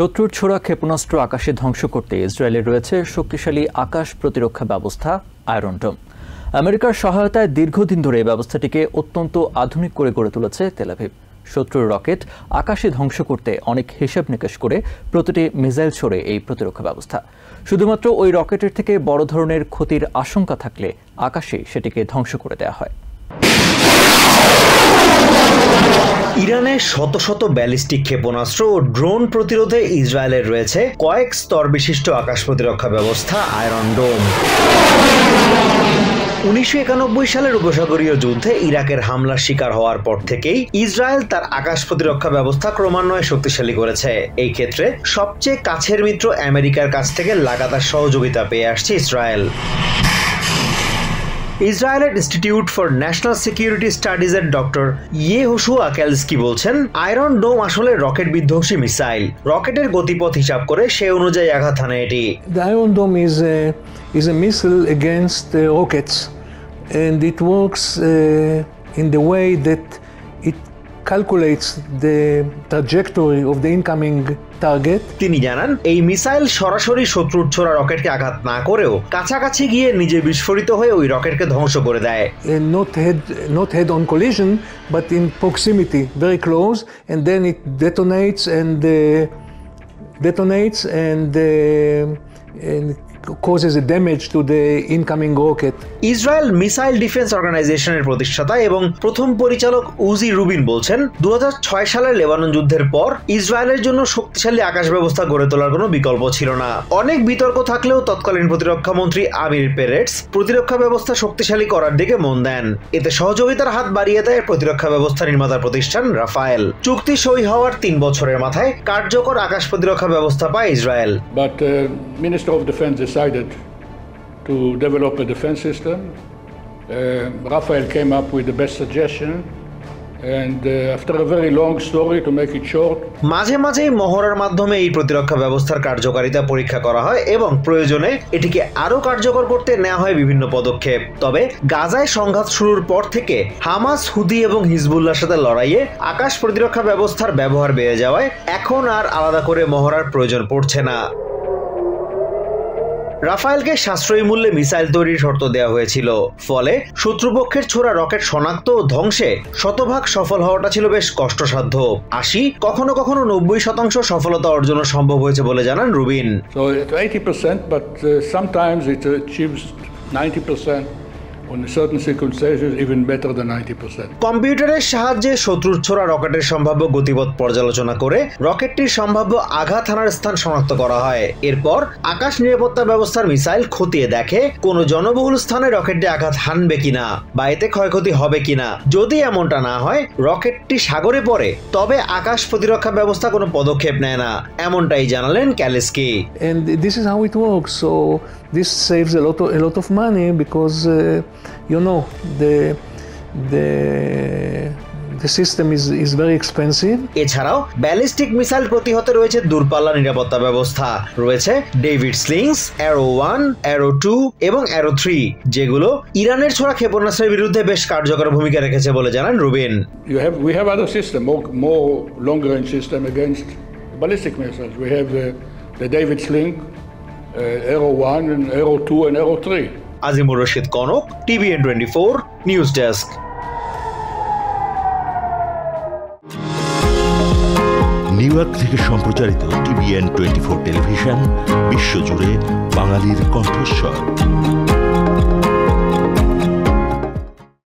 শত্রুর ছোড়া ক্ষেপণাস্ত্র আকাশে ধ্বংস করতে ইসরায়েলের রয়েছে শক্তিশালী আকাশ প্রতিরক্ষা ব্যবস্থা আয়রন ডোম। আমেরিকার সহায়তায় দীর্ঘদিন ধরে এই ব্যবস্থাটিকে অত্যন্ত আধুনিক করে গড়ে তুলেছে তেল আভিভ। শত্রুর রকেট আকাশে ধ্বংস করতে অনেক হিসাব নিকাশ করে প্রতিটি মিসাইল ছোড়ে এই প্রতিরক্ষা ব্যবস্থা। শুধুমাত্র ওই রকেটের থেকে বড় ধরনের ক্ষতির আশঙ্কা থাকলে আকাশে সেটিকে ধ্বংস করে দেওয়া হয়। ইরানের শত শত ব্যালিস্টিক ক্ষেপণাস্ত্র ও ড্রোন প্রতিরোধে ইসরায়েলের রয়েছে কয়েক স্তর বিশিষ্ট আকাশ প্রতিরক্ষা ব্যবস্থা আয়রন ডোম। 1991 সালের উপসাগরীয় যুদ্ধে ইরাকের হামলার শিকার হওয়ার পর থেকেই ইসরায়েল তার আকাশ প্রতিরক্ষা ব্যবস্থা ক্রমান্বয়ে শক্তিশালী করেছে। এই ক্ষেত্রে সবচেয়ে কাছের মিত্র আমেরিকার কাছ থেকে লাগাতার সহযোগিতা পেয়ে আসছে ইসরায়েল। ইসরায়েলের ইনস্টিটিউট ফর ন্যাশনাল সিকিউরিটি স্টাডিজের ডক্টর ইয়েহোশুয়া ক্যালস্কি বলছেন, আয়রন ডোম আসলে রকেট বিধ্বংসী মিসাইল। রকেটের গতিপথ হিসাব করে সে অনুযায়ী আঘাত হানে এটি। The Iron Dome is a missile against rockets, and it works in the way that it calculates the trajectory of the incoming target. তিনি জানান, এই মিসাইল সরাসরি শত্রুর ছোড়া রকেটকে আঘাত না করেও কাছাকাছি গিয়ে নিজে বিস্ফোরিত হয়ে ওই রকেটকে ধ্বংস করে দেয়। Not head on collision, but in proximity, very close, and then it detonates and causes a damage to the incoming rocket. Israel missile defence অর্গানাইজেশনের প্রতিষ্ঠাতা এবং প্রথম পরিচালক উজি রুবিন বলছেন, 2006 সালের লেবানন যুদ্ধের পর ইসরায়েলের জন্য শক্তিশালী আকাশ ব্যবস্থা গড়ে তোলার কোনো বিকল্প ছিল না। অনেক বিতর্ক থাকলেও তৎকালীন প্রতিরক্ষা মন্ত্রী আমির পেরেটস প্রতিরক্ষা ব্যবস্থা শক্তিশালী করার দিকে মন দেন। এতে সহযোগিতার হাত বাড়িয়ে দেয় প্রতিরক্ষা ব্যবস্থা নির্মাতা প্রতিষ্ঠান রাফায়েল। চুক্তি সই হওয়ার 3 বছরের মাথায় কার্যকর আকাশ প্রতিরক্ষা ব্যবস্থা পায় Israel. But Minister of Defense decided to develop a defense system. Rafael came up with the best suggestion, and after a very long story, to make it short, মাঝে মাঝে মহড়ার মাধ্যমে এই প্রতিরক্ষা ব্যবস্থার কার্যকারিতা পরীক্ষা করা হয় এবং প্রয়োজনে এটিকে আরো কার্যকর করতে নেওয়া হয় বিভিন্ন পদক্ষেপ। তবে গাজায় সংঘাত শুরুর পর থেকে হামাস, হুদি এবং হিজবুল্লাহর সাথে লড়াইয়ে আকাশ প্রতিরক্ষা ব্যবস্থার ব্যবহার বেড়ে যাওয়ায় এখন আর আলাদা করে মহড়ার প্রয়োজন পড়ছে না। রাফায়েলকে সাশ্রয়ী মূল্যে মিসাইল তৈরির শর্ত দেওয়া হয়েছিল, ফলে শত্রুপক্ষের ছোড়া রকেট শনাক্ত ও ধ্বংসে শতভাগ সফল হওয়াটা ছিল বেশ কষ্টসাধ্য। 80, কখনো কখনো 90% সফলতা অর্জন সম্ভব হয়েছে বলে জানান Rubin. So 80%, but sometimes it achieves 90%. On certain circumstances, even better than 90%. কম্পিউটারের সাহায্যে শত্রুর ছোড়া রকেটের সম্ভাব্য গতিপথ পর্যালোচনা করে রকেটটির সম্ভাব্য আঘাত হানার স্থান শনাক্ত করা হয়। এরপর আকাশ নিরাপত্তা ব্যবস্থার মিসাইল খতিয়ে দেখে কোনো জনবহুল স্থানে রকেটটি আঘাত হানবে কিনা বা এতে ক্ষয়ক্ষতি হবে কিনা। যদি এমনটা না হয়, রকেটটি সাগরে পড়ে, তবে আকাশ প্রতিরক্ষা ব্যবস্থা কোনো পদক্ষেপ নেয় না, এমনটাই জানালেন ক্যালেস্কি। And this is how it works. So this saves a lot of money because the system is very expensive. এছাড়াও ব্যালিস্টিক মিসাইল প্রতিহতে রয়েছে দূরপাল্লা নিরাপত্তা ব্যবস্থা, রয়েছে ডেভিড স্লিংস, অ্যারো 1, অ্যারো 2 এবং অ্যারো 3, যেগুলো ইরানের ছোড়া ক্ষেপণাস্ত্রের বিরুদ্ধে বেশ কার্যকর ভূমিকা রেখেছে বলে জানান Rubin. We have other system, more long range system against ballistic missiles. We have the David Sling, Arrow 1 and Arrow 2 and Arrow 3. Azimur Rashid Kanak, TVN 24 news desk. New York থেকে সম্প্রচারিত TVN 24 টেলিভিশন বিশ্বজুড়ে বাঙালির কণ্ঠস্বর।